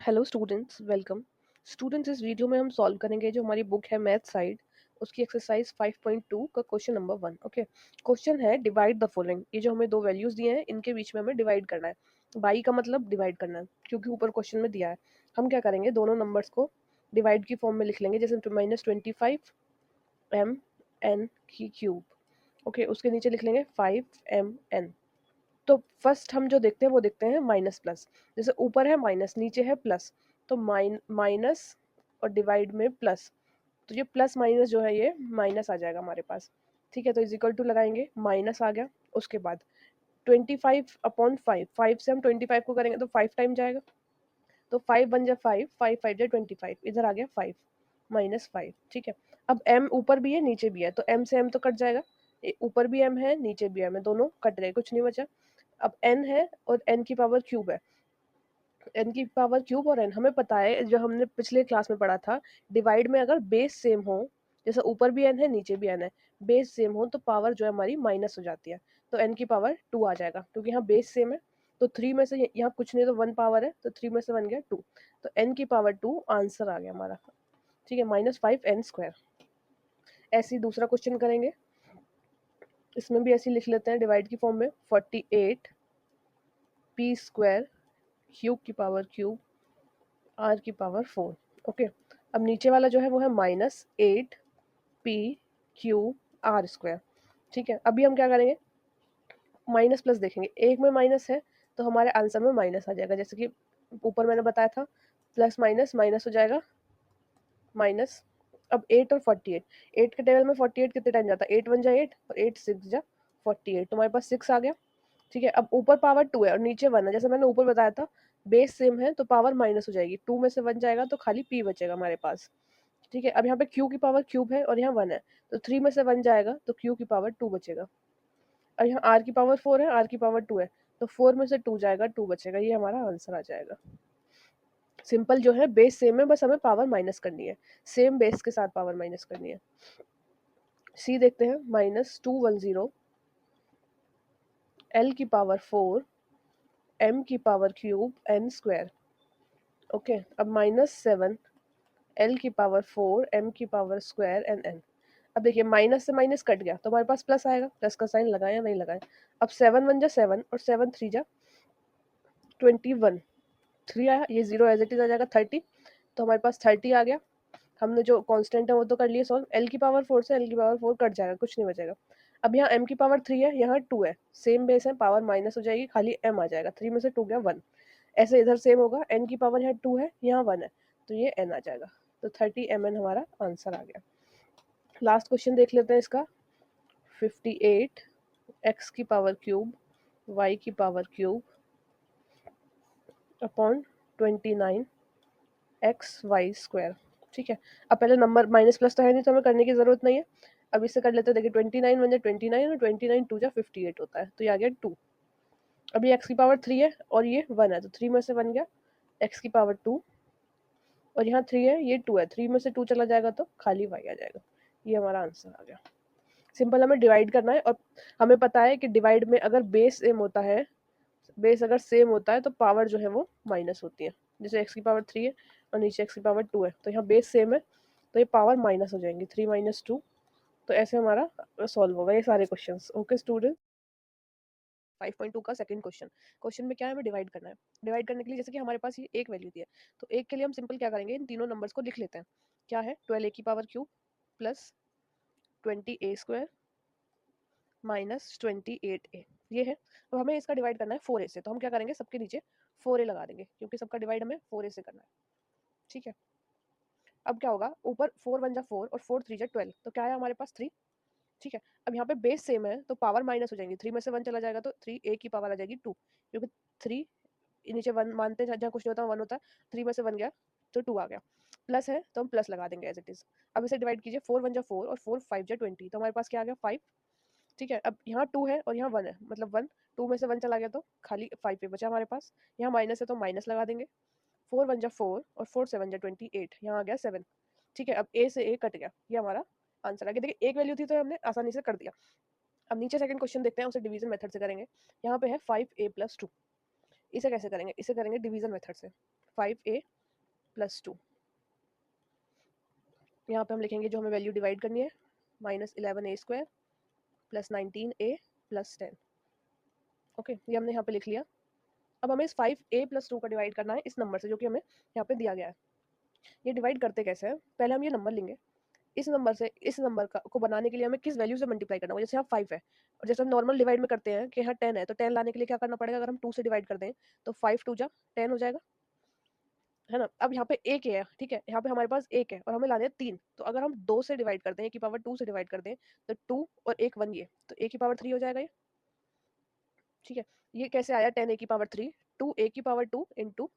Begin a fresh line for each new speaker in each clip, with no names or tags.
Hello students, welcome. Students, इस video में हम सॉल्व करेंगे जो हमारी बुक है मैथ साइड, उसकी एक्सरसाइज 5.2 का क्वेश्चन नंबर 1। ओके, क्वेश्चन है डिवाइड द फॉलोइंग। ये जो हमें दो वैल्यूज दिए हैं इनके बीच में हमें डिवाइड करना है। बाई का मतलब डिवाइड करना है, क्योंकि ऊपर क्वेश्चन में दिया है। हम क्या करेंगे, दोनों नंबर्स को डिवाइड की फॉर्म में लिख लेंगे, जैसे -25m n की क्यूब। ओके, उसके नीचे लिख लेंगे 5mn। तो फर्स्ट हम जो देखते हैं वो देखते हैं माइनस प्लस। जैसे ऊपर है माइनस, नीचे है प्लस, तो माइनस और डिवाइड में प्लस, तो ये प्लस माइनस जो है ये माइनस आ जाएगा हमारे पास। ठीक है, तो इज इक्वल टू लगाएंगे, माइनस आ गया। उसके बाद 25/5, 5 से हम 25 को करेंगे तो 5 टाइम जाएगा, तो 5 बन जाए 5, 5 5 जाए 25, इधर आ गया 5 -5। ठीक है, अब m ऊपर भी है नीचे भी है, तो m से m तो कट जाएगा। ऊपर भी m है नीचे भी m है, दोनों कट गए, कुछ नहीं बचा। अब n है और n की पावर क्यूब है। n की पावर क्यूब और n हमें पता है, जो हमने पिछले क्लास में पढ़ा था, डिवाइड में अगर बेस सेम हो, जैसे ऊपर भी n है नीचे भी n है, बेस सेम हो तो पावर जो है हमारी माइनस हो जाती है। तो n की पावर 2 आ जाएगा, क्योंकि यहाँ बेस सेम है। तो 3 में से यहाँ कुछ नहीं, तो 1 पावर है, तो 3 में से 1 गया 2, तो n की पावर 2 आंसर आ गया हमारा। ठीक है, -5n²। ऐसे ही दूसरा क्वेश्चन करेंगे, इसमें भी ऐसे ही लिख लेते हैं डिवाइड की फॉर्म में, 48p² क्यूब की पावर क्यूब r की पावर 4। ओके, अब नीचे वाला जो है वो है -8p³ ठीक है, अभी हम क्या करेंगे, माइनस प्लस देखेंगे। एक में माइनस है तो हमारे आंसर में माइनस आ जाएगा, जैसे कि ऊपर मैंने बताया था, प्लस माइनस माइनस हो जाएगा, माइनस। अब 8 और 48, 8 के टेबल में 48 कितने टाइम जाता है, 8 1 जा 8 और 8 6 जा 48, तो हमारे पास 6 आ गया। ठीक है, अब ऊपर पावर 2 है और नीचे 1 है, जैसे मैंने ऊपर बताया था, बेस सेम है तो पावर माइनस हो जाएगी, 2 में से 1 जाएगा तो खाली p बचेगा हमारे पास। ठीक है, अब यहाँ पे q की पावर क्यूब है और यहाँ 1 है, तो 3 में से 1 जाएगा तो q की पावर 2 बचेगा। और यहाँ r की पावर 4 है, r की पावर 2 है, तो 4 में से 2 जाएगा, 2 बचेगा, ये हमारा आंसर आ जाएगा। सिंपल जो है, बेस सेम है, बस हमें पावर माइनस करनी है, सेम बेस के साथ पावर माइनस करनी है। सी देखते हैं, -210 l की पावर 4 m की पावर क्यूब n²। ओके, अब -7 l की पावर 4 m की पावर स्क्वायर n। अब देखिए, माइनस से माइनस कट गया तो हमारे पास प्लस आएगा, प्लस का साइन लगाए या नहीं लगाए। अब 7 1 जा 7 और 7 3 जा 21, 3 आया, ये 0 एज इट इज आ जाएगा 30, तो हमारे पास 30 आ गया। हमने जो कांस्टेंट है वो तो कर लिए सॉल्व, एल की पावर 4 से एल की पावर 4 कट जाएगा, कुछ नहीं बचेगा। अब यहाँ m की पावर 3 है, यहाँ 2 है, सेम बेस है, पावर माइनस हो जाएगी, खाली m आ जाएगा, 3 में से 2 गया 1। ऐसे इधर सेम होगा, n की पावर यहाँ 2 है, यहाँ 1 है, तो ये n आ जाएगा, तो 30mn हमारा आंसर आ गया। लास्ट क्वेश्चन देख लेते हैं इसका, 58 x की पावर क्यूब y की पावर क्यूब अपॉन 29 XY²। ठीक है, अब पहले नंबर माइनस प्लस तो है नहीं, तो हमें करने की जरूरत नहीं है। अब इससे कर लेते हैं, देखिए 29 बन जाए 29 और 29 2 जा 58 होता है, तो ये आ गया 2। अब ये x की पावर 3 है और ये 1 है, तो 3 में से 1 गया, x की पावर 2, और यहाँ 3 है, ये 2 है, 3 में से 2 चला जाएगा तो खाली y आ जाएगा। ये हमारा आंसर आ गया। सिंपल, हमें डिवाइड करना है, और हमें पता है कि डिवाइड में अगर बेस सेम होता है, बेस अगर सेम होता है तो पावर जो है वो माइनस होती है। जैसे x की पावर 3 है और नीचे x की पावर 2 है, तो यहाँ बेस सेम है तो ये पावर माइनस हो जाएंगी, 3 - 2। तो ऐसे हमारा सॉल्व होगा ये सारे क्वेश्चंस। ओके स्टूडेंट, 5.2 का सेकंड क्वेश्चन। क्वेश्चन में क्या है, हमें डिवाइड करना है। डिवाइड करने के लिए जैसे कि हमारे पास ये एक वैल्यू दी है, तो एक के लिए हम सिंपल क्या करेंगे, इन तीनों नंबर्स को लिख लेते हैं। क्या है, 12a की power cube plus 20a² minus 28a, ये है। अब हमें इसका डिवाइड करना है 4a से, तो हम क्या करेंगे, सबके नीचे 4a लगा देंगे, क्योंकि सबका डिवाइड हमें 4a से करना है। ठीक है, अब क्या होगा, ऊपर 4 1 जा 4 और 4 3 जा 12, तो क्या है हमारे पास 3। ठीक है, अब यहाँ पे बेस सेम है तो पावर माइनस हो जाएंगी, 3 में से 1 चला जाएगा तो 3 a की पावर आ जाएगी 2, क्योंकि 3 नीचे 1 मानते हैं, जहाँ कुछ नहीं होता 1 होता है, 3 में से 1 गया तो 2 आ गया। प्लस है तो हम प्लस लगा देंगे एज इट इज। अब इसे डिवाइड कीजिए, 4 1 जा 4 और 4 5 जा 20, तो हमारे पास क्या आ गया 5। ठीक है, अब यहाँ 2 है और यहाँ 1 है, मतलब 1, 2 में से 1 चला गया तो खाली 5 पे बचा हमारे पास। यहाँ माइनस है तो माइनस लगा देंगे, 4 1 जा 4 और 4 7 जा 28, यहाँ आ गया 7। ठीक है, अब ए से ए कट गया, ये हमारा आंसर आ गया। देखिए, एक वैल्यू थी तो हमने आसानी से कर दिया। अब नीचे सेकंड क्वेश्चन देखते हैं, उसे डिवीजन मेथड से करेंगे। यहाँ पे है 5a + 2, इसे कैसे करेंगे, इसे करेंगे डिवीजन मेथड से, 5a + 2। यहाँ पे हम लिखेंगे जो हमें वैल्यू डिवाइड करनी है, -11a² + 19a + 10। ओके, ये हमने यहाँ पे लिख लिया। अब हमें इस 5a + 2 का डिवाइड करना है इस नंबर से जो कि हमें यहाँ पे दिया गया है। ये डिवाइड करते कैसे हैं, पहले हम ये नंबर लेंगे, इस नंबर से इस नंबर का को बनाने के लिए हमें किस वैल्यू से मल्टीप्लाई करना होगा। जैसे यहाँ 5 है और जैसे हम नॉर्मल डिवाइड में करते हैं कि यहाँ 10 है, तो 10 लाने के लिए क्या करना पड़ेगा, अगर हम 2 से डिवाइड कर दें तो 5 2 जा 10 हो जाएगा, है ना। अब यहाँ पे एक है, ठीक है, यहाँ पे हमारे पास एक है और हमें लाने हैं 3, तो अगर हम 2 से डिवाइड कर दें, a⁻2 से डिवाइड कर दें तो 2 और 1 1 ये, तो a⁻3 हो जाएगा ये, ठीक है। ये कैसे आया 10a⁻3, 2a⁻2 इंटू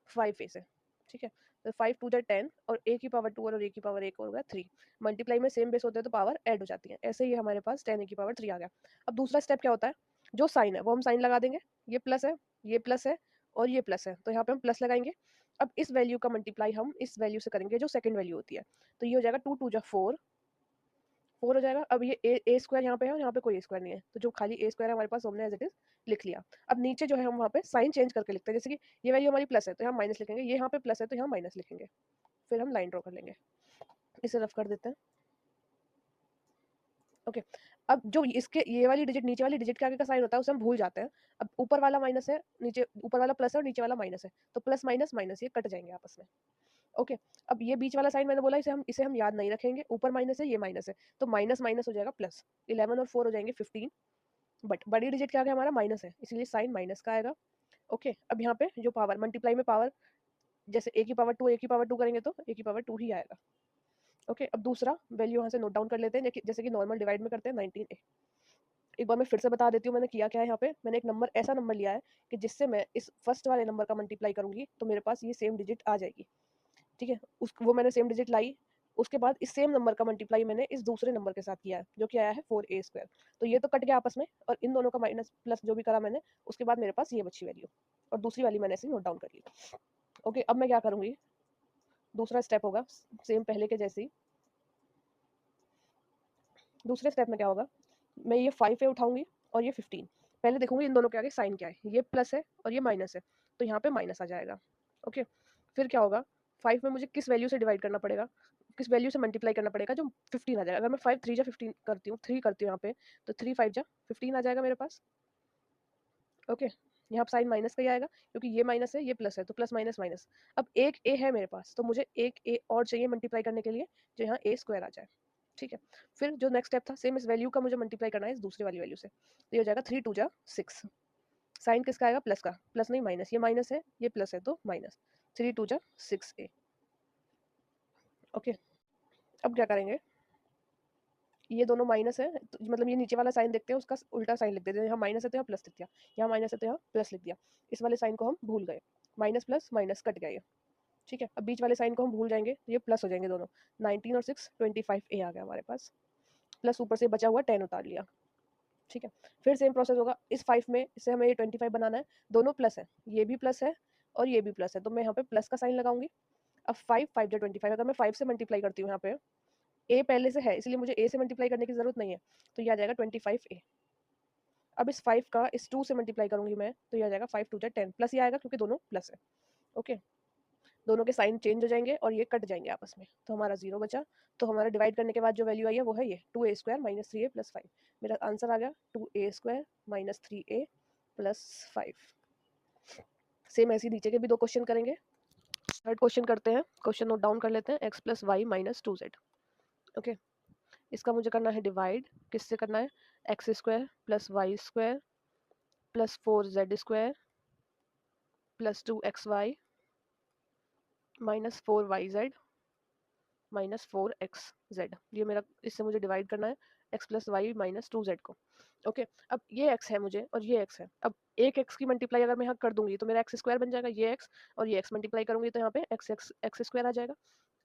5a से, ठीक है। तो 5 2 जा 10 और a⁻2 और a⁻1 हो गया 3। मल्टीप्लाई में सेम बेस होते हैं तो पावर ऐड हो जाती है, ऐसे ही हमारे पास 10a⁻3 आ गया। अब दूसरा स्टेप क्या होता है, जो साइन है वो हम साइन लगा देंगे, ये प्लस है, ये प्लस है और ये प्लस है, तो यहाँ पे हम प्लस लगाएंगे। अब इस वैल्यू का मल्टीप्लाई हम इस वैल्यू से करेंगे जो सेकंड वैल्यू होती है, तो ये हो जाएगा 2 2 जा 4 4 हो जाएगा। अब ये ए स्क्वायर यहाँ पे है और यहाँ पे कोई ए स्क्वायर नहीं है, तो जो खाली ए स्क्वायर है हमारे पास हमने एज इट इज लिख लिया। अब नीचे जो है हम वहाँ पे साइन चेंज करके लिखते हैं, जैसे कि ये वैल्यू हमारी प्लस है तो यहाँ माइनस लिखेंगे, ये यहाँ पे प्लस है तो यहाँ माइनस लिखेंगे, फिर हम लाइन ड्रॉ कर लेंगे। इसे रफ कर देते हैं। ओके, अब जो इसके ये वाली डिजिट नीचे वाली डिजिट के आगे का साइन होता है उसे हम भूल जाते हैं। अब ऊपर वाला माइनस है, नीचे ऊपर वाला प्लस है और नीचे वाला माइनस है, तो प्लस माइनस माइनस ये कट जाएंगे आपस में। ओके, अब ये बीच वाला साइन मैंने बोला इसे हम याद नहीं रखेंगे, ऊपर माइनस है ये माइनस है, तो माइनस माइनस हो जाएगा प्लस, 11 और 4 हो जाएंगे 15, बट बड़ी डिजिट क्या आ गया हमारा माइनस है, इसलिए साइन माइनस का आएगा। ओके, अब यहाँ पे जो पावर मल्टीप्लाई में पावर, जैसे a⁻2 करेंगे तो a⁻2 ही आएगा। ओके, अब दूसरा वैल्यू यहाँ से नोट डाउन कर लेते हैं, जैसे कि नॉर्मल डिवाइड में करते हैं 19a। एक बार मैं फिर से बता देती हूँ मैंने किया क्या है। यहाँ पे मैंने एक नंबर ऐसा नंबर लिया है कि जिससे मैं इस फर्स्ट वाले नंबर का मल्टीप्लाई करूंगी तो मेरे पास ये सेम डिजिट आ जाएगी, ठीक है। वो मैंने सेम डिजिट लाई, उसके बाद इस सेम नंबर का मल्टीप्लाई मैंने इस दूसरे नंबर के साथ किया है जो कि आया है 4a²। तो ये तो कट गया आपस में और इन दोनों का माइनस प्लस जो भी करा मैंने, उसके बाद मेरे पास ये बची वैल्यू और दूसरी वाली मैंने ऐसे नोट डाउन कर ली। ओके, अब मैं क्या करूंगी, दूसरा स्टेप होगा सेम पहले के जैसे ही। दूसरे स्टेप में क्या होगा, मैं ये 5a उठाऊंगी और ये 15, पहले देखूंगी इन दोनों के आगे साइन क्या है, ये प्लस है और ये माइनस है, तो यहाँ पे माइनस आ जाएगा। ओके, फिर क्या होगा, 5 में मुझे किस वैल्यू से डिवाइड करना पड़ेगा, किस वैल्यू से मल्टीप्लाई करना पड़ेगा जो 15 आ जाएगा। अगर मैं 5 3 जा 15 करती हूँ, 3 करती हूँ यहाँ पे, तो 3 5 जा 15 आ जाएगा मेरे पास। ओके, यहाँ पे साइन माइनस का ही आएगा क्योंकि ये माइनस है ये प्लस है, तो प्लस माइनस माइनस। अब एक ए है मेरे पास तो मुझे एक ए और चाहिए मल्टीप्लाई करने के लिए, जो यहाँ a² आ जाए, ठीक है। फिर जो नेक्स्ट स्टेप था सेम इस वैल्यू का मुझे मल्टीप्लाई करना है इस दूसरे वाली वैल्यू से, तो ये हो जाएगा 3 2 जा 6। साइन किसका आएगा, प्लस का, प्लस नहीं माइनस, ये माइनस है ये प्लस है तो माइनस, 3 2 जा 6a। ओके, अब क्या करेंगे, ये दोनों माइनस है तो मतलब ये नीचे वाला साइन देखते हैं उसका उल्टा साइन लिख देते हैं, यहाँ माइनस है तो यहाँ प्लस लिख दिया, यहाँ माइनस है तो यहाँ प्लस लिख दिया। इस वाले साइन को हम भूल गए, माइनस प्लस माइनस कट गया ये, ठीक है। अब बीच वाले साइन को हम भूल जाएंगे तो ये प्लस हो जाएंगे दोनों, 19 और 6 25a आ गया हमारे पास, प्लस ऊपर से बचा हुआ 10 उतार लिया, ठीक है। फिर सेम प्रोसेस होगा इस 5 में, इससे हमें ये 25 बनाना है, दोनों प्लस है, ये भी प्लस है और ये भी प्लस है, तो मैं यहाँ पे प्लस का साइन लगाऊंगी। अब 5 5 जा 25, अगर मैं 5 से मल्टीप्लाई करती हूँ यहाँ पे, ए पहले से है इसलिए मुझे ए से मल्टीप्लाई करने की जरूरत नहीं है, तो ये आ जाएगा 25a। अब इस 5 का इस 2 से मल्टीप्लाई करूंगी मैं, तो ये आ जाएगा 5 2 जा 10, प्लस ही आएगा क्योंकि दोनों प्लस है। ओके, दोनों के साइन चेंज हो जाएंगे और ये कट जाएंगे आपस में, तो हमारा 0 बचा। तो हमारा डिवाइड करने के बाद जो वैल्यू आई है वो है ये 2a² - 3a + 5। मेरा आंसर आ गया 2a² - 3a + 5। सेम ऐसे ही नीचे के भी दो क्वेश्चन करेंगे। थर्ड क्वेश्चन करते हैं, क्वेश्चन नोट डाउन कर लेते हैं, x + y - 2z। ओके, इसका मुझे करना है डिवाइड, किससे करना है, x² + y² + 4z² + 2xy - 4yz -4xz। ये मेरा, इससे मुझे डिवाइड करना है x + y - 2z को। ओके, अब ये x है मुझे और ये x है। अब एक x की मल्टीप्लाई अगर मैं यहाँ कर दूंगी तो मेरा x² बन जाएगा, ये x और ये x मल्टीप्लाई करूंगी तो यहाँ पे x² आ जाएगा।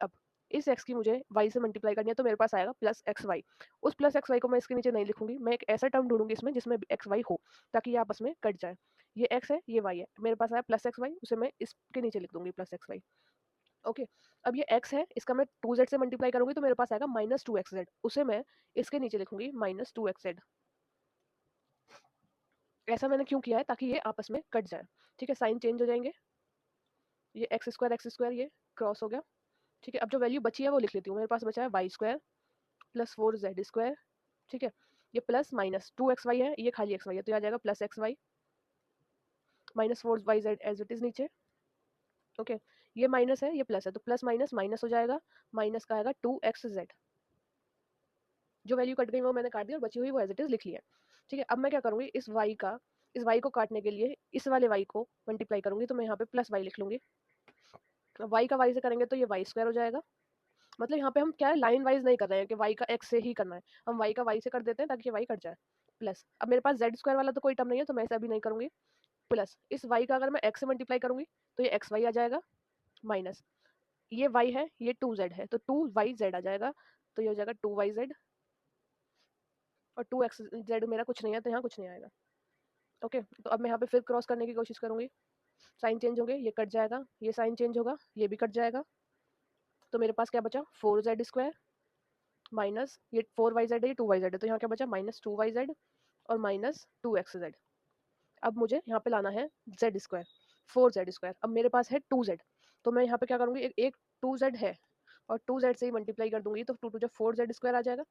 अब इस x की मुझे y से मल्टीप्लाई करनी है तो मेरे पास आएगा +xy। उस +xy को मैं इसके नीचे नहीं लिखूंगी, मैं एक ऐसा टर्म ढूंढूंगी इसमें जिसमें xy हो, ताकि ये आपस में कट जाए। ये x है ये y है, मेरे पास आया +xy, उसे मैं इसके नीचे लिख दूंगी +xy। ओके, अब ये x है, इसका मैं 2z से मल्टीप्लाई करूंगी तो मेरे पास आएगा -2xz, उसे मैं इसके नीचे लिखूंगी -2xz। ऐसा मैंने क्यों किया है, ताकि ये आपस में कट जाए। ठीक है, साइन चेंज हो जाएंगे, ये एक्स स्क्वायर ये क्रॉस हो गया। ठीक है, अब जो वैल्यू बची है वो लिख लेती हूँ। मेरे पास बचा है Y square plus 4z square. ठीक है, ये प्लस माइनस 2xy है, ये खाली xy है, तो ये आ जाएगा plus XY minus 4yz as it is नीचे। ओके, ये माइनस है ये प्लस है, तो प्लस माइनस माइनस हो जाएगा, माइनस का आएगा 2xz। जो वैल्यू कट गई वो मैंने काट दी और बची हुई वो एज इट इज लिख लिया है। ठीक है, अब मैं क्या करूंगी, इस y को काटने के लिए इस वाले y को मल्टीप्लाई करूंगी, तो मैं यहाँ पे प्लस y लिख लूंगी। y का y से करेंगे तो ये वाई स्क्वायर हो जाएगा। मतलब यहाँ पे हम क्या है, लाइन वाइज नहीं कर रहे हैं कि y का x से ही करना है, हम y का y से कर देते हैं ताकि ये y कट जाए। प्लस, अब मेरे पास z स्क्वायर वाला तो कोई टर्म नहीं है, तो मैं इसे अभी नहीं करूंगी। प्लस इस y का अगर मैं x से मल्टीप्लाई करूंगी तो ये एक्स वाई आ जाएगा, माइनस ये y है ये 2z है, तो 2yz आ जाएगा, तो ये हो जाएगा 2yz। और 2xz मेरा कुछ नहीं है, तो यहाँ कुछ नहीं आएगा। ओके, तो अब मैं यहाँ पे फिर क्रॉस करने की कोशिश करूंगी, साइन चेंज होंगे, ये कट जाएगा, ये साइन चेंज होगा, ये भी कट जाएगा। तो मेरे पास क्या बचा, 4z स्क्वायर माइनस ये 4yz है ये 2yz है, तो यहाँ क्या बचा माइनस 2yz और माइनस 2xz। अब मुझे यहाँ पे लाना है z स्क्वायर, 4z स्क्वायर। अब मेरे पास है 2z, तो मैं यहाँ पे क्या करूँगी, एक 2z है और 2z से ही मल्टीप्लाई कर दूंगी, तो 2 4z स्क्वायर आ जाएगा।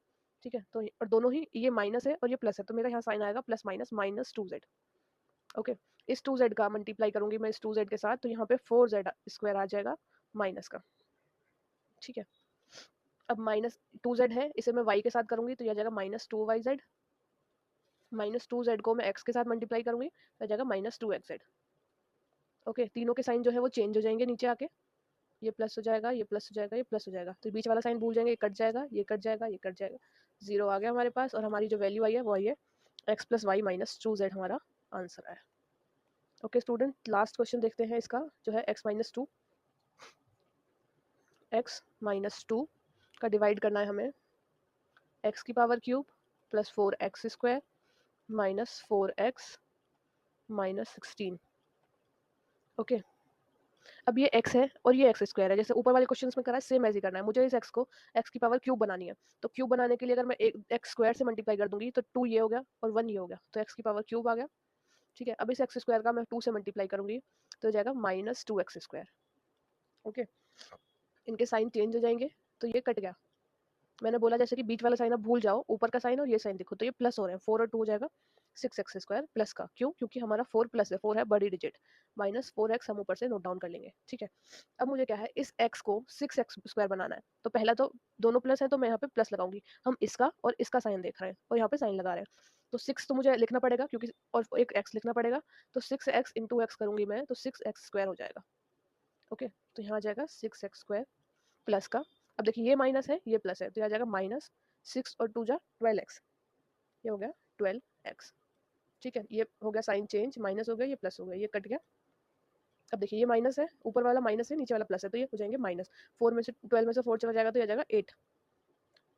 ठीक है, तो और दोनों ही ये माइनस है और ये प्लस है, तो मेरा यहाँ साइन आएगा plus minus minus 2z। Okay, इस 2z का मल्टीप्लाई करूंगी मैं इस 2z के साथ, तो यहाँ पे 4z स्क्वायर आ जाएगा माइनस का। ठीक है, अब माइनस 2z है, इसे मैं y के साथ करूंगी तो यह आ जाएगा माइनस 2yz। माइनस 2z को मैं x के साथ मल्टीप्लाई करूंगी तो आ जाएगा माइनस 2xz। ओके, तीनों के साइन जो है वो चेंज हो जाएंगे नीचे आके, ये प्लस हो जाएगा ये प्लस हो जाएगा ये प्लस हो जाएगा, तो बीच वाला साइन भूल जाएंगे, ये कट जाएगा ये कट जाएगा ये कट जाएगा, जीरो आ गया हमारे पास। और हमारी जो वैल्यू आई है वो आई है x plus Y minus 2z, हमारा आंसर है। ओके स्टूडेंट, लास्ट क्वेश्चन देखते हैं इसका, जो है x-2 का डिवाइड करना है हमें, x की power cube plus 4x square minus 4x minus 16। Okay, अब ये x है और ये x स्क्वायर है, जैसे ऊपर वाले क्वेश्चंस में करा है सेम ऐसे ही करना है। मुझे इस x को x की पावर क्यूब बनानी है, तो क्यूब बनाने के लिए अगर मैं एक x स्क्वायर से मल्टीप्लाई कर दूंगी तो 2 ये हो गया और 1 ये हो गया, तो x की पावर क्यूब आ गया। ठीक है, अब इस x स्क्वायर का मैं 2 से मल्टीप्लाई करूंगी तो हो जाएगा माइनस 2x स्क्वायर। ओके, इनके साइन चेंज हो जाएंगे, तो ये कट गया। मैंने बोला जैसे कि बीच वाला साइन आप भूल जाओ, ऊपर का साइन और ये साइन देखो, तो ये प्लस हो रहे हैं, 4 और 2 हो जाएगा 6x स्क्वायर प्लस का, क्यों, क्योंकि हमारा 4 प्लस है, 4 है बड़ी डिजिट, माइनस 4x हम ऊपर से नोट डाउन कर लेंगे। ठीक है, अब मुझे क्या है, इस x को 6x स्क्वायर बनाना है, तो पहला तो दोनों प्लस है तो मैं यहाँ पे प्लस लगाऊंगी, हम इसका और इसका साइन देख रहे हैं और यहाँ पे साइन लगा रहे हैं, तो 6 तो मुझे लिखना पड़ेगा क्योंकि, और एक x लिखना पड़ेगा, तो 6x इंटू एक्स करूंगी मैं, तो 6x स्क्वायर हो जाएगा। ओके, तो यहाँ आ जाएगा 6x स्क्वायर प्लस का, अब देखिए ये माइनस है ये प्लस है, तो ये आ जाएगा माइनस 6 और 2 जा 12x, ये हो गया 12x। ठीक है, ये हो गया साइन चेंज, माइनस हो गया ये प्लस हो गया, ये कट गया। अब देखिए ये माइनस है, ऊपर वाला माइनस है नीचे वाला प्लस है, तो ये हो जाएंगे माइनस, 4 में से 12 में से 4 चला जाएगा तो ये आ जाएगा 8।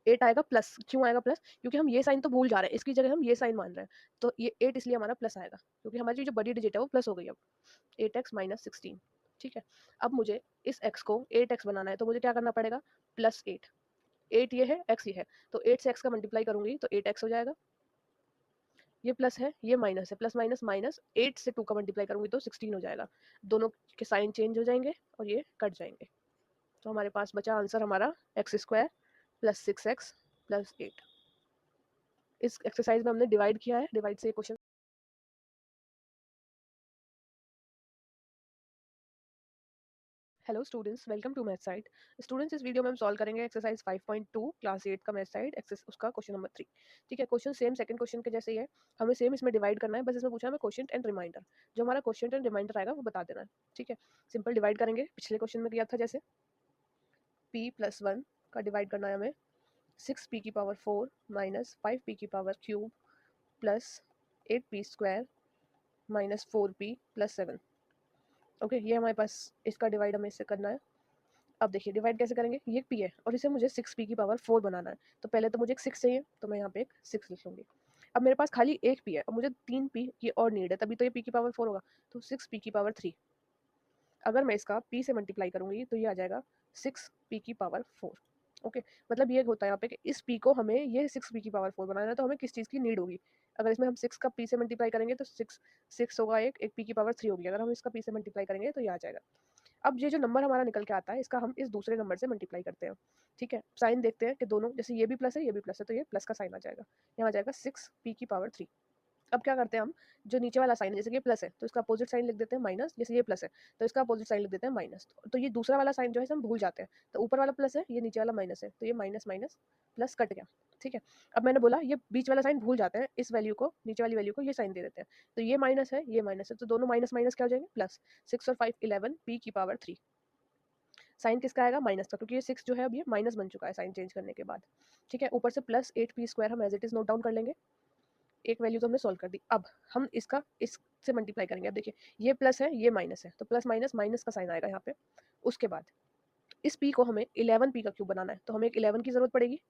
8 आएगा प्लस, क्यों आएगा प्लस, क्योंकि हम ये साइन तो भूल जा रहे हैं, इसकी जगह हम ये साइन मान रहे हैं, तो ये 8 इसलिए हमारा प्लस आएगा, क्योंकि हमारी जो बड़ी डिजिट है वो प्लस हो गई अब, 8x माइनस 16। ठीक है, अब मुझे इस x को 8x बनाना है, तो मुझे क्या करना पड़ेगा, प्लस 8, 8 ये है x ये है, तो 8 से x का मल्टीप्लाई करूंगी तो 8x हो जाएगा, ये प्लस है ये माइनस है, प्लस माइनस माइनस, 8 से 2 का मल्टीप्लाई करूंगी तो 16 हो जाएगा, दोनों के साइन चेंज हो जाएंगे और ये कट जाएंगे, तो हमारे पास बचा आंसर हमारा x square plus 6x plus 8। इस एक्सरसाइज में हमने डिवाइड किया है, डिवाइड से ये question. Hello students, welcome to math side. Students, इस वीडियो में हम सॉल्व करेंगे एक्सरसाइज 5.2 क्लास 8 का मैथ साइड एक्सेस, उसका क्वेश्चन नंबर 3। ठीक है, क्वेश्चन सेम सेकंड क्वेश्चन के जैसे ही है, हमें सेम इसमें डिवाइड करना है, बस इसमें पूछा हमें क्वेश्चन एंड रिमाइंडर, जो हमारा क्वेश्चन एंड रिमाइंडर आएगा वो बता देना है। ठीक है, सिंपल डिवाइड करेंगे, पिछले क्वेश्चन में किया था जैसे, p+1 का डिवाइड करना है हमें, 6p की पावर 4 माइनस 5p की power cube plus 8p² minus 4p plus 7। Okay, ये हमारे पास इसका डिवाइड हमें इससे करना है। अब देखिए डिवाइड कैसे करेंगे, ये p है और इसे मुझे 6p की पावर 4 बनाना है, तो पहले तो मुझे एक 6 चाहिए, तो मैं यहाँ पे एक 6 लिख लूँगी। अब मेरे पास खाली एक p है और मुझे 3p की और नीड है, तभी तो ये p की पावर 4 होगा, तो 6p की पावर 3। अगर मैं इसका p से मल्टीप्लाई करूँगी तो ये आ जाएगा 6p की पावर 4। ओके, मतलब ये होता है यहाँ पे कि इस p को हमें ये 6p की पावर 4 बनाना है, तो हमें किस चीज़ की नीड होगी, अगर इसमें हम 6 का p से मल्टीप्लाई करेंगे तो 6 होगा, एक p की पावर 3 होगी। अगर हम इसका p से मल्टीप्लाई करेंगे तो ये आ जाएगा। अब ये जो नंबर हमारा निकल के आता है इसका हम इस दूसरे नंबर से मल्टीप्लाई करते हैं। ठीक है, साइन देखते हैं कि दोनों, जैसे ये भी प्लस है ये भी प्लस है, तो ये प्लस का साइन आ जाएगा, यहाँ आ जाएगा 6p की पावर 3। अब क्या करते हैं हम, जो नीचे वाला साइन है, जैसे कि ये प्लस है तो इसका अपोजिट साइन लिख देते हैं माइनस, जैसे ये प्लस है तो इसका अपोजिट साइन लिख देते हैं माइनस। तो ये दूसरा वाला साइन जो है हम भूल जाते हैं, तो ऊपर वाला प्लस है, ये नीचे वाला माइनस है, तो ये माइनस माइनस प्लस कट गया। ठीक है, अब मैंने बोला ये बीच वाला साइन भूल जाते हैं, इस वैल्यू को, नीचे वाली वैल्यू को ये साइन दे देते हैं, तो ये माइनस है ये माइनस है, तो दोनों माइनस माइनस क्या हो जाएंगे, प्लस। 6 और 5 11 p की पावर 3। साइन किसका आएगा, माइनस का, क्योंकि ये 6 जो है अब ये माइनस बन चुका है साइन चेंज करने के बाद। ठीक है, ऊपर से प्लस 8p² हम as it is note down कर लेंगे। एक वैल्यू तो हमने सॉल्व कर दी। अब हम इसका इससे मल्टीप्लाई करेंगे। अब देखिए ये प्लस है ये माइनस है, तो प्लस माइनस माइनस का साइन आएगा यहाँ पे। उसके बाद इस p को हमें 11p का क्यूब बनाना है, तो हमें एक 11 की जरूरत पड़ेगी।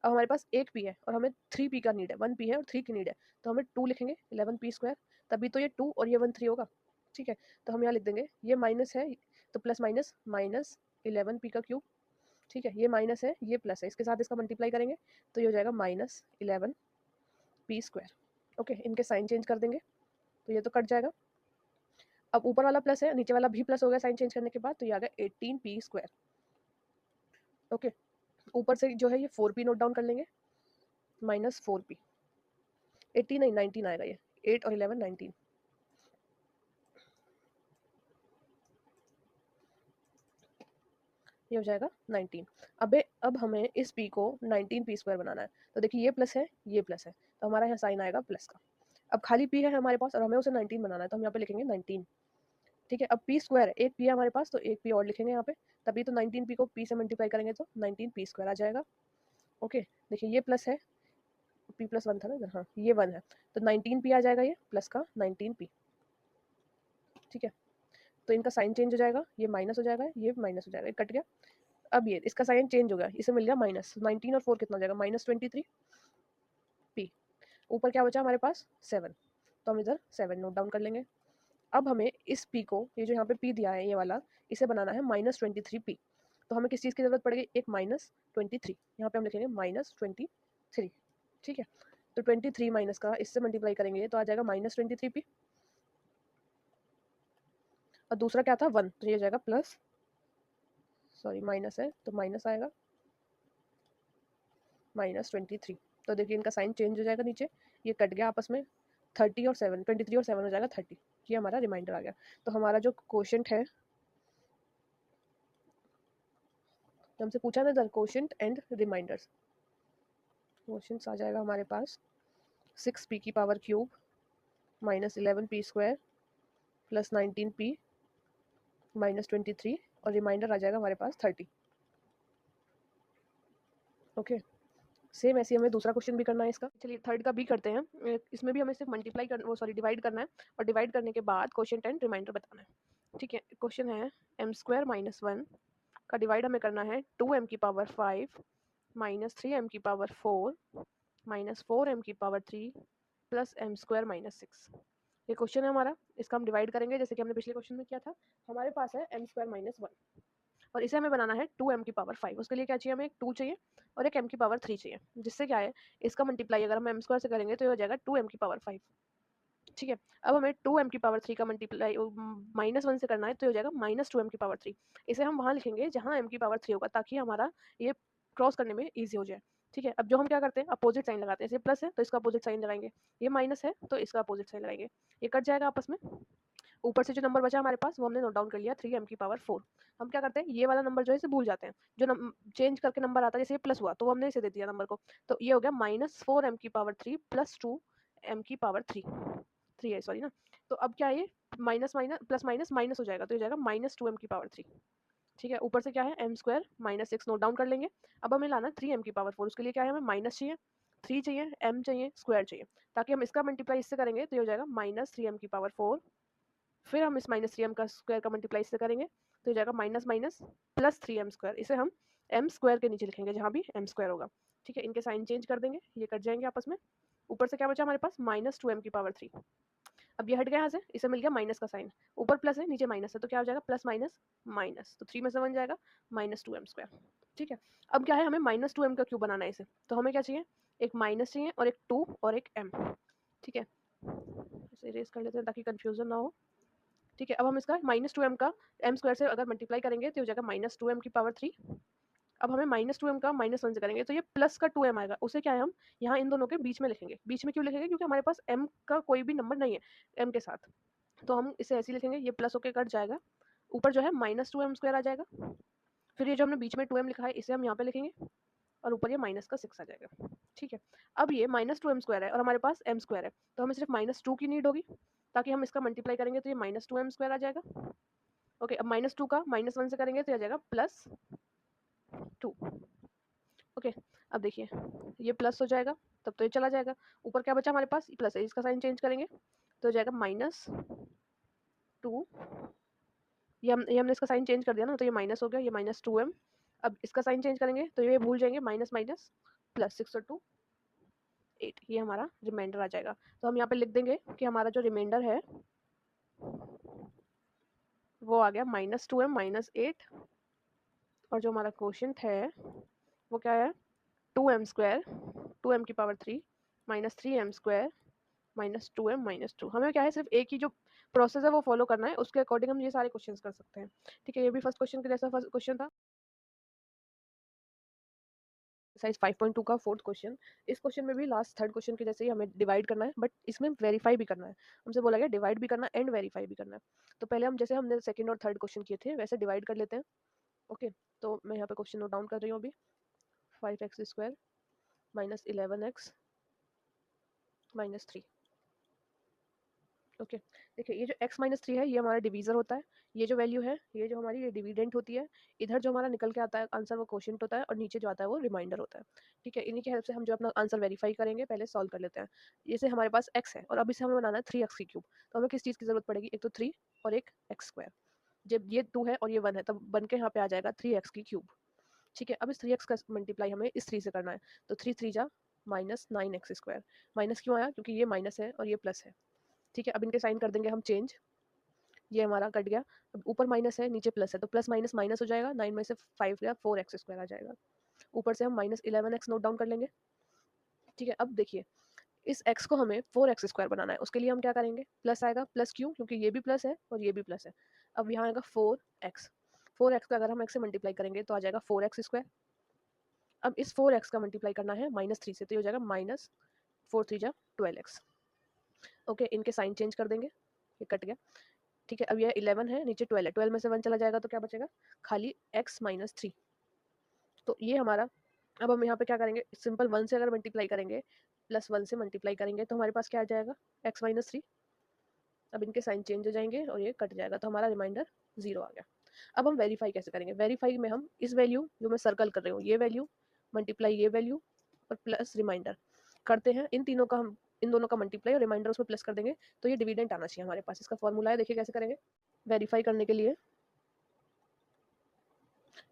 अब हमारे पास एक p है और हमें 3p का नीड है, 1p है और 3 की नीड है, तो हमें 2 लिखेंगे 11p², तभी तो ये 2 और ये 1 3 होगा। ठीक है, तो हम यहाँ लिख देंगे ये माइनस है तो प्लस माइनस माइनस 11p का क्यूब। ठीक है, ये माइनस है ये प्लस है, इसके साथ इसका मल्टीप्लाई करेंगे तो ये हो जाएगा माइनस 11p²। ओके, इनके साइन चेंज कर देंगे तो ये तो कट जाएगा। अब ऊपर वाला प्लस है, नीचे वाला भी प्लस हो गया साइन चेंज करने के बाद, तो ये आ गया 18p²। ओके, ऊपर से जो है ये 4p नोट डाउन कर लेंगे, माइनस 4p। 18 नहीं 19 आएगा, ये 8 और 11 19। ये हो जाएगा 19। अब हमें इस p को 19p² बनाना है, तो देखिए ये प्लस है ये प्लस है, तो हमारा यहाँ साइन आएगा प्लस का। अब खाली p है हमारे पास और हमें उसे 19 बनाना है, तो हम यहाँ पे लिखेंगे 19। ठीक है, अब p² है, एक p है हमारे पास तो एक p और लिखेंगे यहाँ पे, तभी तो 19p को p से मल्टीप्लाई करेंगे तो 19p² आ जाएगा। ओके, देखिए ये प्लस है, p + 1 था ना इधर, हाँ ये 1 है, तो 19p आ जाएगा, ये प्लस का 19p। ठीक है, तो इनका साइन चेंज हो जाएगा, ये माइनस हो जाएगा ये माइनस हो जाएगा, ये कट गया। अब ये इसका साइन चेंज हो गया, इसे मिल गया माइनस, 19 और 4 कितना हो जाएगा, -23p। ऊपर क्या बचा हमारे पास 7, तो हम इधर 7 नोट डाउन कर लेंगे। अब हमें इस p को, ये जो यहाँ पे p दिया है ये वाला, इसे बनाना है -23p। तो हमें किस चीज़ की जरूरत पड़ेगी, एक -23, यहाँ पे हम लिखेंगे -23। ठीक है, तो 23 माइनस का इससे मल्टीप्लाई करेंगे तो आ जाएगा -23p। और दूसरा क्या था 1, तो ये हो जाएगा प्लस, सॉरी माइनस है तो माइनस आएगा -23। तो देखिए इनका साइन चेंज हो जाएगा नीचे, ये कट गया आपस में, 30 और 7, 23 और 7 हो जाएगा 30। ये हमारा रिमाइंडर आ गया। तो हमारा जो क्वोशंट है, तो हमसे पूछा था इधर क्वोशंट एंड रिमाइंडर्स, क्वोशंट्स आ जाएगा हमारे पास 6p की power cube -11p² plus 19p -23, और रिमाइंडर आ जाएगा हमारे पास 30। ओके, सेम ऐसे हमें दूसरा क्वेश्चन भी करना है इसका। चलिए थर्ड का भी करते हैं। इसमें भी हमें सिर्फ मल्टीप्लाई कर, वो सॉरी डिवाइड करना है, और डिवाइड करने के बाद क्वोशंट एंड रिमाइंडर बताना है। ठीक है, क्वेश्चन है m² - 1 का डिवाइड हमें करना है 2m की पावर 5 -3m की पावर 4 -4m की पावर 3 प्लस m² - 6। ये क्वेश्चन है हमारा, इसका हम डिवाइड करेंगे जैसे कि हमने पिछले क्वेश्चन में किया था। हमारे पास है m² - 1 और इसे हमें बनाना है 2m की पावर 5। उसके लिए क्या चाहिए, हमें एक 2 चाहिए और एक m की पावर 3 चाहिए, जिससे क्या है इसका मल्टीप्लाई अगर हम m² से करेंगे तो ये हो जाएगा 2m की पावर 5। ठीक है, अब हमें 2m की पावर 3 का मल्टीप्लाई -1 से करना है, तो हो जाएगा -2m की पावर 3। इसे हम वहाँ लिखेंगे जहाँ m की पावर 3 होगा, ताकि हमारा ये क्रॉस करने में ईजी हो जाए। ठीक है, अब जो हम क्या करते हैं अपोजिट साइन लगाते हैं, जैसे प्लस है तो इसका अपोजिट साइन लगाएंगे, ये माइनस है तो इसका अपोजिट साइन लगाएंगे, ये कट जाएगा आपस में। ऊपर से जो नंबर बचा हमारे पास वो हमने नोट डाउन कर लिया 3m की पावर 4। हम क्या करते हैं ये वाला नंबर जो है इसे भूल जाते हैं, जो चेंज करके नंबर आता है, जैसे ये प्लस हुआ तो हमने इसे दे दिया नंबर को, तो ये हो गया -4m की पावर 3 प्लस 2m की पावर 3 है सॉरी ना। तो अब क्या है ये minus minus plus minus minus हो जाएगा, तो ये जाएगा -2m की पावर 3। ठीक है, ऊपर से क्या है m² - 6 नोट डाउन कर लेंगे। अब हमें लाना 3m की पावर 4, उसके लिए क्या है हमें माइनस चाहिए, 3 चाहिए, m चाहिए, स्क्वायर चाहिए, ताकि हम इसका मल्टीप्लाई इससे करेंगे तो ये हो जाएगा -3m की पावर 4। फिर हम इस -3m का स्क्वायर का मल्टीप्लाई इससे करेंगे तो हो जाएगा माइनस माइनस प्लस 3m²। इसे हम m² के नीचे लिखेंगे जहाँ भी m² होगा। ठीक है, इनके साइन चेंज कर देंगे, ये कट जाएंगे आपस में। ऊपर से क्या बचा हमारे पास -2m की पावर 3। अब ये हट गया यहाँ से, इसे मिल गया माइनस का साइन, ऊपर प्लस है नीचे माइनस है, तो क्या हो जाएगा प्लस माइनस माइनस, तो 3 में से बन जाएगा -2m²। ठीक है, अब क्या है हमें -2m का क्यूब बनाना है इसे, तो हमें क्या चाहिए एक माइनस चाहिए और एक 2 और एक m। ठीक है, इसे इरेज कर लेते हैं ताकि कंफ्यूजन ना हो। ठीक है, अब हम इसका -2m का m स्क्वायर से अगर मल्टीप्लाई करेंगे तो हो जाएगा -2m की पावर 3। अब हमें -2m का -1 से करेंगे तो ये प्लस का 2m आएगा, उसे क्या है हम यहाँ इन दोनों के बीच में लिखेंगे। बीच में क्यों लिखेंगे? क्योंकि हमारे पास m का कोई भी नंबर नहीं है m के साथ, तो हम इसे ऐसे ही लिखेंगे, ये प्लस होके कट जाएगा, ऊपर जो है -2m स्क्वायर आ जाएगा। फिर ये जो हमने बीच में 2m लिखा है इसे हम यहाँ पे लिखेंगे और ऊपर ये माइनस का 6 आ जाएगा। ठीक है, अब ये -2m स्क्वायर है और हमारे पास m स्क्वायर है, तो हमें सिर्फ -2 की नीड होगी, ताकि हम इसका मल्टीप्लाई करेंगे तो ये -2m स्क्वायर आ जाएगा। ओके, अब -2 का -1 से करेंगे तो आ जाएगा +2। ओके, अब देखिए ये प्लस हो जाएगा, तब तो ये चला जाएगा, ऊपर क्या बचा हमारे पास प्लस है, इसका साइन चेंज करेंगे तो हो जाएगा -2। ये हमने इसका साइन चेंज कर दिया ना, तो ये माइनस हो गया, ये -2m। अब इसका साइन चेंज करेंगे तो ये भूल जाएंगे, माइनस माइनस प्लस 6 और 2 8, ये हमारा रिमाइंडर आ जाएगा। तो हम यहाँ पे लिख देंगे कि हमारा जो रिमाइंडर है वो आ गया -2m -8, और जो हमारा क्वोशिएंट है वो क्या है 2m स्क्वायर 2m की पावर 3 -3m स्क्वायर -2m -2। हमें क्या है सिर्फ एक ही जो प्रोसेस है वो फॉलो करना है, उसके अकॉर्डिंग हम ये सारे क्वेश्चंस कर सकते हैं। ठीक है, ये भी फर्स्ट क्वेश्चन के जैसा फर्स्ट क्वेश्चन था। एक्सरसाइज 5.2 का फोर्थ क्वेश्चन। इस क्वेश्चन में भी लास्ट थर्ड क्वेश्चन के जैसे ही हमें डिवाइड करना है, बट इसमें वेरीफाई भी करना है। हमसे बोला गया डिवाइड भी करना है एंड वेरीफाई भी करना है। तो पहले हम जैसे हमने सेकंड और थर्ड क्वेश्चन किए थे वैसे डिवाइड कर लेते हैं। ओके, तो मैं यहाँ पे क्वेश्चन नोट डाउन कर रही हूँ अभी। 5x square -11x -3। ओके, देखिए ये जो x -3 है ये हमारा डिवीजर होता है, ये जो वैल्यू है ये जो हमारी ये डिविडेंट होती है, इधर जो हमारा निकल के आता है आंसर वो क्वोशिएंट होता है, और नीचे जो आता है वो रिमाइंडर होता है। ठीक है, इन्हीं की हेल्प से हम जो अपना आंसर वेरीफाई करेंगे, पहले सॉल्व कर लेते हैं। जैसे हमारे पास x है और अब इसे हमें बनाना है 3x की क्यूब, तो हमें किस चीज़ की जरूरत पड़ेगी? एक तो 3 और एक x स्क्वायर। जब ये 2 है और ये 1 है तब बन के यहाँ पे आ जाएगा 3x की क्यूब। ठीक है, अब इस 3x का मल्टीप्लाई हमें इस 3 से करना है, तो 3 3 जा -9x स्क्वायर। माइनस क्यों आया? क्योंकि ये माइनस है और ये प्लस है। ठीक है, अब इनके साइन कर देंगे हम चेंज, ये हमारा कट गया। अब ऊपर माइनस है नीचे प्लस है, तो प्लस माइनस माइनस हो जाएगा, 9 में से 5 गया 4x स्क्वायर आ जाएगा। ऊपर से हम -11x नोट डाउन कर लेंगे। ठीक है, अब देखिए इस x को हमें 4x स्क्वायर बनाना है, उसके लिए हम क्या करेंगे? प्लस आएगा, प्लस क्यों? क्योंकि ये भी प्लस है और ये भी प्लस है। अब यहाँ आएगा 4x, 4x का अगर हम x से मल्टीप्लाई करेंगे तो आ जाएगा 4x स्क्वायर। अब इस 4x का मल्टीप्लाई करना है -3 से, तो ये हो जाएगा -4 3 जा 12x। ओके, इनके साइन चेंज कर देंगे, ये कट गया। ठीक है, अब ये 11 है, नीचे 12 है, 12 में से 1 चला जाएगा तो क्या बचेगा? खाली x -3। तो ये हमारा, अब हम यहाँ पे क्या करेंगे? सिंपल 1 से अगर मल्टीप्लाई करेंगे, +1 से मल्टीप्लाई करेंगे तो हमारे पास क्या आ जाएगा? x -3। अब इनके साइन चेंज हो जाएंगे और ये कट जाएगा, तो हमारा रिमाइंडर 0 आ गया। अब हम वेरीफाई कैसे करेंगे? वेरीफाई में हम इस वैल्यू जो मैं सर्कल कर रही हूँ, ये वैल्यू मल्टीप्लाई ये वैल्यू और प्लस रिमाइंडर करते हैं, इन तीनों का हम इन दोनों का मल्टीप्लाई और रिमाइंडर उसमें प्लस कर देंगे, तो ये डिविडेंट आना चाहिए हमारे पास। इसका फॉर्मूला है, देखिए कैसे करेंगे। वेरीफाई करने के लिए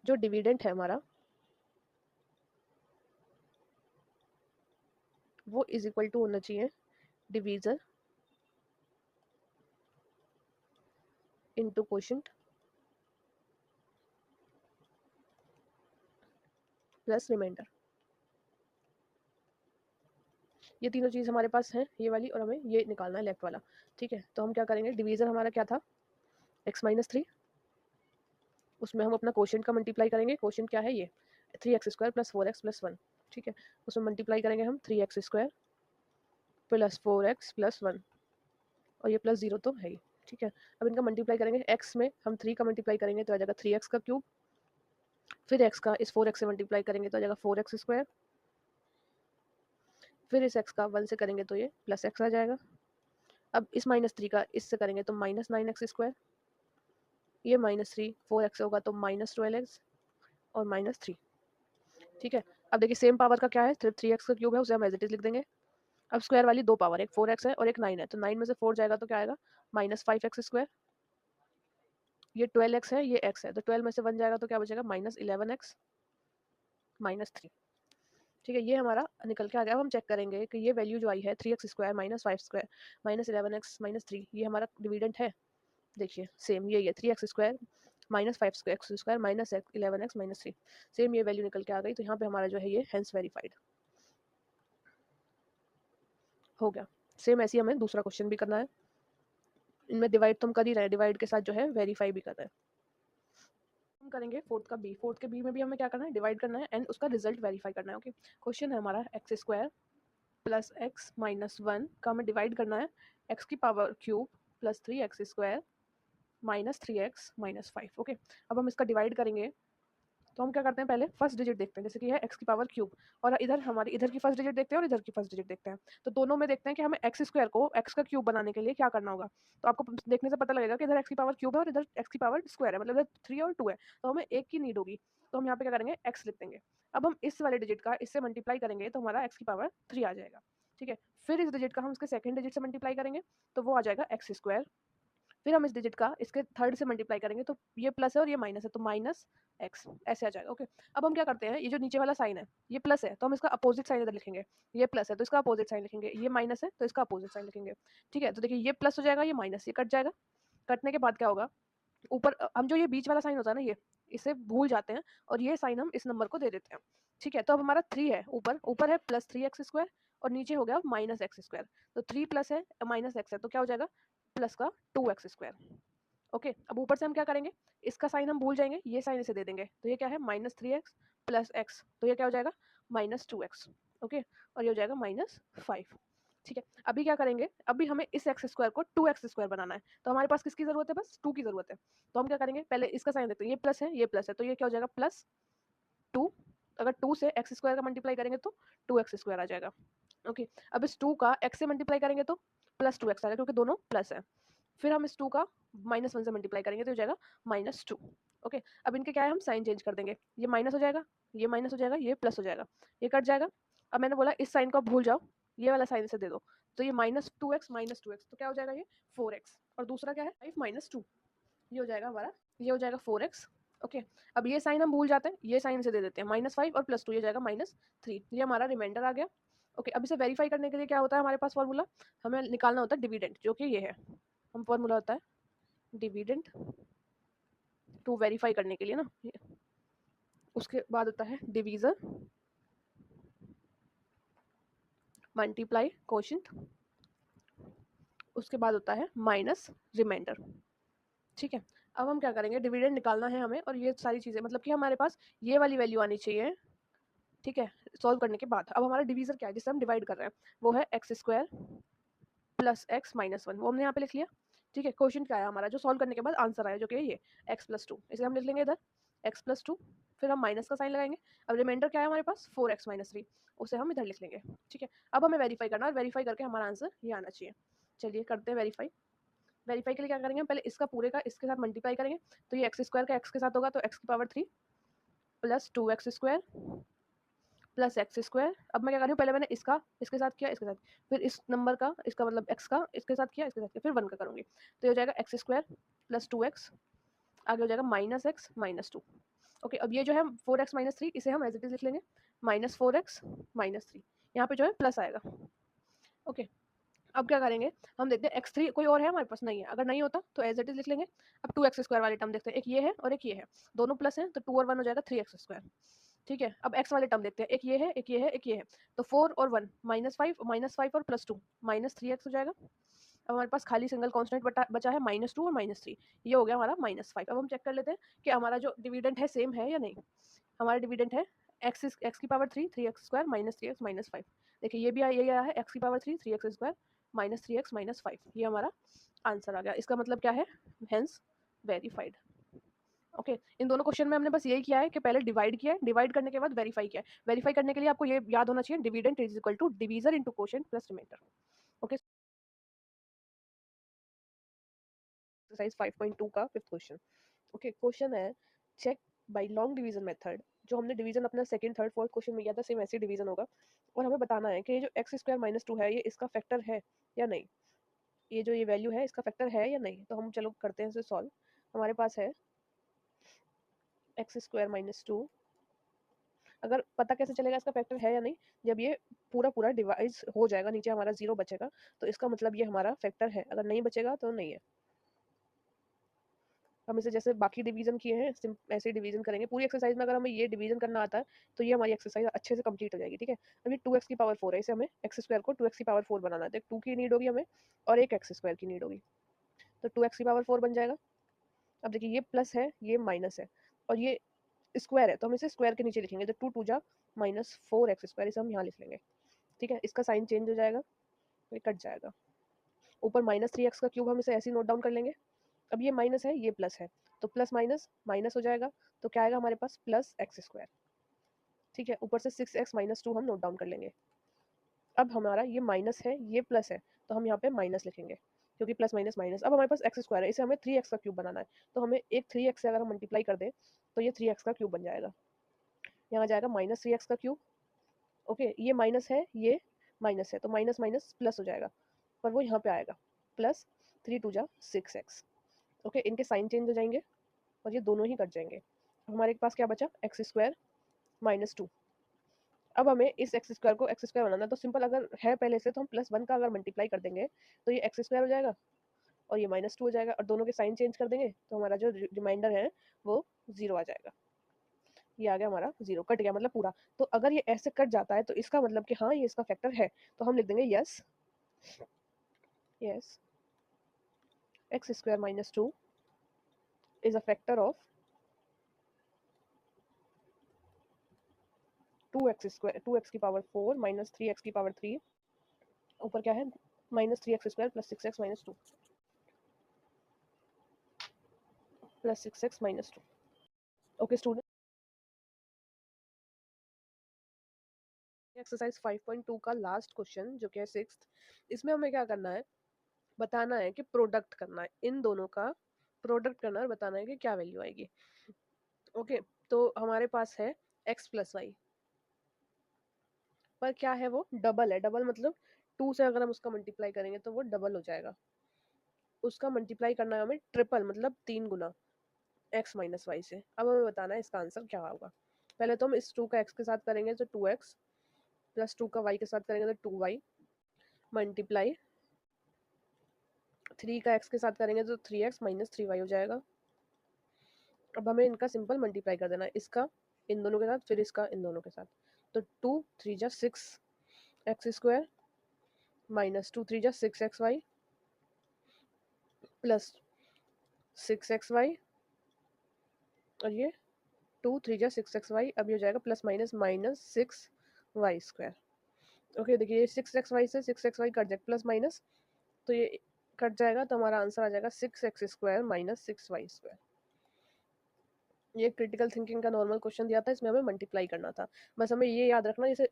जो डिविडेंट है हमारा वो इज इक्वल टू होना चाहिए divisor into quotient plus remainder. ये तीनों चीज हमारे पास है, ये वाली, और हमें ये निकालना है लेफ्ट वाला। ठीक है, तो हम क्या करेंगे? डिवीजर हमारा क्या था? x -3, उसमें हम अपना क्वोशिएंट का मल्टीप्लाई करेंगे। क्वोशिएंट क्या है? ये 3x square plus 4x plus 1। ठीक है, उसमें मल्टीप्लाई करेंगे हम 3x square plus 4x plus 1, और ये प्लस 0 तो है ही। ठीक है, अब इनका मल्टीप्लाई करेंगे, x में हम 3 का मल्टीप्लाई करेंगे तो आ जाएगा 3x का क्यूब, फिर x का इस 4x से मल्टीप्लाई करेंगे तो आ जाएगा 4x स्क्वायर, फिर इस x का 1 से करेंगे तो ये प्लस x आ जाएगा। अब इस -3 का इससे करेंगे तो -9x स्क्वायर, ये -3 4x होगा तो -12x और -3। ठीक है, अब देखिए सेम पावर का क्या है? 3x का क्यूब है, उसे हम एज इट इज लिख देंगे। अब स्क्वायर वाली दो पावर, एक 4x है और एक 9 है, तो 9 में से 4 जाएगा तो क्या आएगा? -5x square. ये 12x है, ये x है, तो 12 में से 1 जाएगा तो क्या बचेगा? -11x -3। ठीक है, ये हमारा निकल के आ गया। अब हम चेक करेंगे कि ये वैल्यू जो आई है 3x स्क्वायर -5 स्क्वायर -11x -3, ये हमारा डिविडेंट है। देखिए सेम यही है, 3x square -5 square -11x -3, same ये वैल्यू निकल के आ गई। तो यहाँ पे हमारा जो है ये हेंस वेरीफाइड हो गया। सेम ऐसे ही हमें दूसरा क्वेश्चन भी करना है। इनमें डिवाइड तो हम कर ही रहे हैं, डिवाइड के साथ जो है वेरीफाई भी करना है। हम करेंगे फोर्थ का बी, फोर्थ के बी में भी हमें क्या करना है, डिवाइड करना है एंड उसका रिजल्ट वेरीफाई करना है। ओके, क्वेश्चन है हमारा x square plus x minus one का हमें डिवाइड करना है एक्स की power cube plus 3x square minus 3x minus 5। Okay, अब हम इसका डिवाइड करेंगे तो हम क्या करते हैं, पहले फर्स्ट डिजिट देखते हैं, जैसे कि है एक्स की पावर क्यूब, और इधर हमारी इधर की फर्स्ट डिजिट देखते हैं और इधर की फर्स्ट डिजिट देखते हैं। तो दोनों में देखते हैं कि हमें एक्स स्क्वायर को एक्स का क्यूब बनाने के लिए क्या करना होगा। तो आपको देखने से पता लगेगा कि इधर एक्स की पावर क्यूब है और इधर एक्स की पावर स्क्वायर है, मतलब इधर 3 और 2 है, तो हमें एक की नीड होगी। तो हम यहाँ पे क्या करेंगे, एक्स लिख देंगे। अब हम इस वाले डिजिट का इससे मल्टीप्लाई करेंगे तो हमारा एक्स की पावर 3 आ जाएगा। ठीक है, फिर इस डिजिट का हम इसके सेकंड डिजिट से मल्टीप्लाई करेंगे तो वो आ जाएगा एक्स स्क्वायर। फिर हम इस डिजिट का इसके थर्ड से मल्टीप्लाई करेंगे तो ये प्लस है और ये माइनस है, तो माइनस एक्स ऐसे आ जाएगा। ओके, अब हम क्या करते हैं, ये जो नीचे वाला साइन है ये प्लस है तो हम इसका अपोजिट साइन इधर लिखेंगे। ये प्लस है तो इसका अपोजिट साइन लिखेंगे, ये माइनस है तो इसका अपोजिट साइन लिखेंगे। ठीक है, तो देखिए ये प्लस हो जाएगा, ये माइनस, ये कट जाएगा। कटने के बाद क्या होगा, ऊपर हम जो ये बीच वाला साइन होता है ना, ये इसे भूल जाते हैं और ये साइन हम इस नंबर को दे देते हैं। ठीक है, तो अब हमारा 3 है, ऊपर ऊपर है प्लस 3x स्क्वायर और नीचे हो गया माइनस एक्स स्क्वायर। तो 3 प्लस है माइनस एक्स है तो क्या हो जाएगा, प्लस का 2x स्क्वायर। ओके, अब ऊपर से हम क्या करेंगे, इसका साइन हम भूल जाएंगे, ये साइन इसे दे देंगे, तो ये क्या है माइनस 3x प्लस एक्स, तो ये क्या हो जाएगा माइनस 2x। ओके, और ये हो जाएगा माइनस 5। ठीक है, अभी क्या करेंगे, अभी हमें इस एक्स स्क्वायर को 2x स्क्वायर बनाना है, तो हमारे पास किसकी जरूरत है, बस 2 की जरूरत है। तो हम क्या करेंगे, पहले इसका साइन देते हैं, ये प्लस है ये प्लस है, तो ये क्या हो जाएगा प्लस 2। अगर 2 से एक्स स्क्वायर का मल्टीप्लाई करेंगे तो 2x स्क्वायर आ जाएगा। ओके, अब इस 2 का x से मल्टीप्लाई करेंगे तो प्लस 2x आएगा क्योंकि दोनों प्लस है। फिर हम इस 2 का माइनस 1 से मल्टीप्लाई करेंगे तो हो जाएगा माइनस 2। ओके, अब इनके क्या है, हम साइन चेंज कर देंगे, ये माइनस हो जाएगा, ये माइनस हो जाएगा, ये प्लस हो जाएगा, ये कट जाएगा। अब मैंने बोला इस साइन को आप भूल जाओ, ये वाला साइन से दे दो, तो ये माइनस 2x तो क्या हो जाएगा, ये 4x, और दूसरा क्या है 5 माइनस 2, ये हो जाएगा हमारा, ये हो जाएगा 4x। ओके, अब ये साइन हम भूल जाते हैं, ये साइन से दे देते हैं -5 और +2, ये हो जाएगा -3, ये हमारा रिमाइंडर आ गया। ओके, अब इसे वेरीफाई करने के लिए क्या होता है हमारे पास फॉर्मूला, हमें निकालना होता है डिविडेंड, जो कि ये है, हम फॉर्मूला होता है डिविडेंड टू वेरीफाई करने के लिए ना ये। उसके बाद होता है डिवीजर मल्टीप्लाई कोशेंट, उसके बाद होता है माइनस रिमाइंडर। ठीक है, अब हम क्या करेंगे, डिविडेंड निकालना है हमें और ये सारी चीज़ें, मतलब कि हमारे पास ये वाली वैल्यू आनी चाहिए। ठीक है, सॉल्व करने के बाद अब हमारा डिवीजर क्या है, जिससे हम डिवाइड कर रहे हैं, वो है x square plus x minus 1, वो हमने यहाँ पे लिख लिया। ठीक है, क्वेश्चन क्या है हमारा, जो सॉल्व करने के बाद आंसर आया, जो कि ये एक्स प्लस 2, इसे हम लिख लेंगे इधर एक्स प्लस 2, फिर हम माइनस का साइन लगाएंगे। अब रिमाइंडर क्या है हमारे पास 4x माइनस 3, उसे हम इधर लिख लेंगे। ठीक है, अब हमें वेरीफाई करना है, वेरीफाई करके हमारा आंसर ये आना चाहिए। चलिए करते हैं वेरीफाई। वेरीफाई के लिए क्या करेंगे, हम पहले इसका पूरे का इसके साथ मल्टीप्लाई करेंगे, तो ये एक्स स्क्वायर का एक्स के साथ होगा, तो एक्स की power 3 plus 2x square plus x square. अब मैं क्या कर रही हूँ, पहले मैंने इसका इसके साथ किया, इसके साथ, फिर इस नंबर का इसका मतलब एक्स का इसके साथ किया, इसके साथ किया, फिर 1 का करूँगी, तो ये हो जाएगा एक्स स्क्वायर प्लस 2x, आगे हो जाएगा माइनस एक्स माइनस 2। ओके, अब ये जो है 4x माइनस 3, इसे हम एज इट इज लिख लेंगे -4x माइनस 3, यहाँ पे जो है प्लस आएगा। ओके, अब क्या करेंगे, हम देखते हैं x3 कोई और है हमारे पास, नहीं है, अगर नहीं होता तो एज इट इज लिख लेंगे। अब 2x स्क्वायर वाले टर्म देखते हैं, एक ये है और एक ये है, दोनों प्लस हैं, तो 2 और 1 हो जाएगा 3x स्क्वायर। ठीक है, अब x वाले टर्म देखते हैं, एक ये है एक ये है एक ये है, तो 4 और 1 -5 और +2 -3x हो जाएगा। अब हमारे पास खाली सिंगल कांस्टेंट बचा है -2 और -3, ये हो गया हमारा -5। अब हम चेक कर लेते हैं कि हमारा जो डिविडेंड है सेम है या नहीं। हमारा डिविडेंड है एक्स की पावर 3 3x स्क्वायर -3x -5। देखिए ये भी यही आया है, एक्स की पावर 3 3x स्क्वायर -3x -5, ये हमारा आंसर आ गया। इसका मतलब क्या है, हेंस वेरीफाइड। ओके, इन दोनों क्वेश्चन में हमने बस यही किया है कि पहले डिवाइड किया है, डिवाइड करने के बाद वेरीफाई किया है। वेरीफाई करने के लिए आपको ये याद होना चाहिए, dividend is equal to divisor into quotient plus remainder. Okay, exercise 5.2 का फिफ्थ क्वेश्चन। ओके, क्वेश्चन है check by long division method. जो हमने डिवीजन अपना सेकंड थर्ड फोर्थ क्वेश्चन में किया था, सेम ऐसे डिवीजन होगा, और हमें बताना है कि ये जो एक्स स्क्वायर माइनस 2 है, ये इसका फैक्टर है या नहीं। ये जो ये वैल्यू है इसका फैक्टर है या नहीं, तो हम चलो करते हैं इसे सॉल्व। हमारे पास है एक्स स्क्वायर माइनस 2, अगर पता कैसे चलेगा इसका फैक्टर है या नहीं, जब ये पूरा पूरा डिवाइड हो जाएगा, नीचे हमारा 0 बचेगा, तो इसका मतलब ये हमारा फैक्टर है, अगर नहीं बचेगा तो नहीं है। हम इसे जैसे बाकी डिवीजन किए हैं ऐसे ही डिवीजन करेंगे। पूरी एक्सरसाइज में अगर हमें ये डिवीजन करना आता है तो ये हमारी एक्सरसाइज अच्छे से कंप्लीट हो जाएगी, ठीक है। अभी 2x की पावर 4 है, इसे हमें एक्स स्क्वायर को 2x की पावर 4 बनाना है, तो एक 2 की नीड होगी हमें और एक एक्स स्क्वायर की नीड होगी, तो 2x की पावर 4 बन जाएगा। अब देखिए ये प्लस है, ये माइनस है और ये स्क्वायर है, तो हम इसे स्क्वायर के नीचे लिखेंगे, तो 2 2 जा माइनस 4x स्क्वायर, इसे हम यहाँ लिख लेंगे, ठीक है। इसका साइन चेंज हो जाएगा, ये कट जाएगा। ऊपर माइनस 3x का क्यूब हम इसे ऐसे ही नोट डाउन कर लेंगे। अब ये माइनस है, ये प्लस है, तो प्लस माइनस माइनस हो जाएगा, तो क्या आएगा हमारे पास प्लस एक्स स्क्वायर, ठीक है। ऊपर से 6x माइनस 2 हम नोट डाउन कर लेंगे। अब हमारा ये माइनस है, ये प्लस है, तो हम यहाँ पे माइनस लिखेंगे क्योंकि प्लस माइनस माइनस। अब हमारे पास एक्स स्क्वायर है, इसे हमें 3x का क्यूब बनाना है, तो हमें एक 3x से अगर हम मल्टीप्लाई कर दें तो ये 3x का क्यूब बन जाएगा। यहाँ जाएगा माइनस 3x का क्यूब, ओके। ये माइनस है, ये माइनस है, तो माइनस माइनस प्लस हो जाएगा, पर वो यहाँ पे आएगा प्लस 3 2 जा 6x, ओके। इनके साइन चेंज हो जाएंगे और ये दोनों ही कट जाएंगे। अब हमारे पास क्या बचा, एक्स स्क्वायर माइनस 2। अब हमें इस एक्स स्क्वायर को एक्स स्क्वायर बनाना है, तो सिंपल अगर है पहले से तो हम +1 का अगर मल्टीप्लाई कर देंगे तो ये एक्स स्क्वायर हो जाएगा और ये -2 हो जाएगा, और दोनों के साइन चेंज कर देंगे तो हमारा जो रिमाइंडर है वो 0 आ जाएगा। ये आ गया हमारा 0, कट गया मतलब पूरा। तो अगर ये ऐसे कट जाता है तो इसका मतलब कि हाँ ये इसका फैक्टर है, तो हम लिख देंगे yes yes x square minus 2 is a factor of 2x की पावर 4 माइनस 3x की पावर 3, ऊपर क्या है -3x² plus 6x minus 2 plus 6x minus 2। Okay student, exercise 5.2 का लास्ट क्वेश्चन जो कि है 6th, इसमें हमें क्या करना है, बताना है कि प्रोडक्ट करना है, इन दोनों का प्रोडक्ट करना है और बताना है कि क्या वैल्यू आएगी। ओके, तो हमारे पास है x प्लस वाई, पर क्या है वो डबल है, डबल मतलब 2 से अगर हम उसका मल्टीप्लाई करेंगे तो वो डबल हो जाएगा। उसका मल्टीप्लाई करना है हमें ट्रिपल मतलब 3 गुना x माइनस वाई से। अब हमें बताना है इसका आंसर क्या होगा। पहले तो हम इस 2 का x के साथ करेंगे तो 2x प्लस 2 का y के साथ करेंगे तो 2y मल्टीप्लाई 3 का x के साथ करेंगे तो 3x माइनस 3y हो जाएगा। अब हमें इनका सिंपल मल्टीप्लाई कर देना है, इसका इन दोनों के साथ फिर इसका इन दोनों के साथ, तो 2 3 जा 6 एक्स स्क्वायर माइनस 2 3 जा 6 x y plus 6 x y, और ये 2 3 जा 6 एक्स वाई, अब ये हो जाएगा plus minus minus 6 y square. Okay देखिए ये 6 एक्स वाई से 6 एक्स वाई कट जाएगा प्लस माइनस, तो ये कट जाएगा तो हमारा आंसर आ जाएगा 6 x square minus 6 y square. ये क्रिटिकल थिंकिंग का नॉर्मल क्वेश्चन दिया था, इसमें हमें मल्टीप्लाई करना था। बस हमें ये याद रखना, जैसे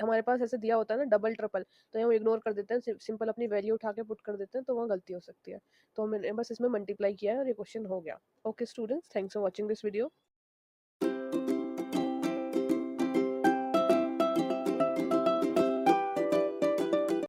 हमारे पास ऐसे दिया होता है ना डबल ट्रिपल, तो हम इग्नोर कर देते हैं, सिंपल अपनी वैल्यू उठा के पुट कर देते हैं, तो वहाँ गलती हो सकती है। तो हमने बस इसमें मल्टीप्लाई किया है और ये क्वेश्चन हो गया। Okay students, thanks for watching this video.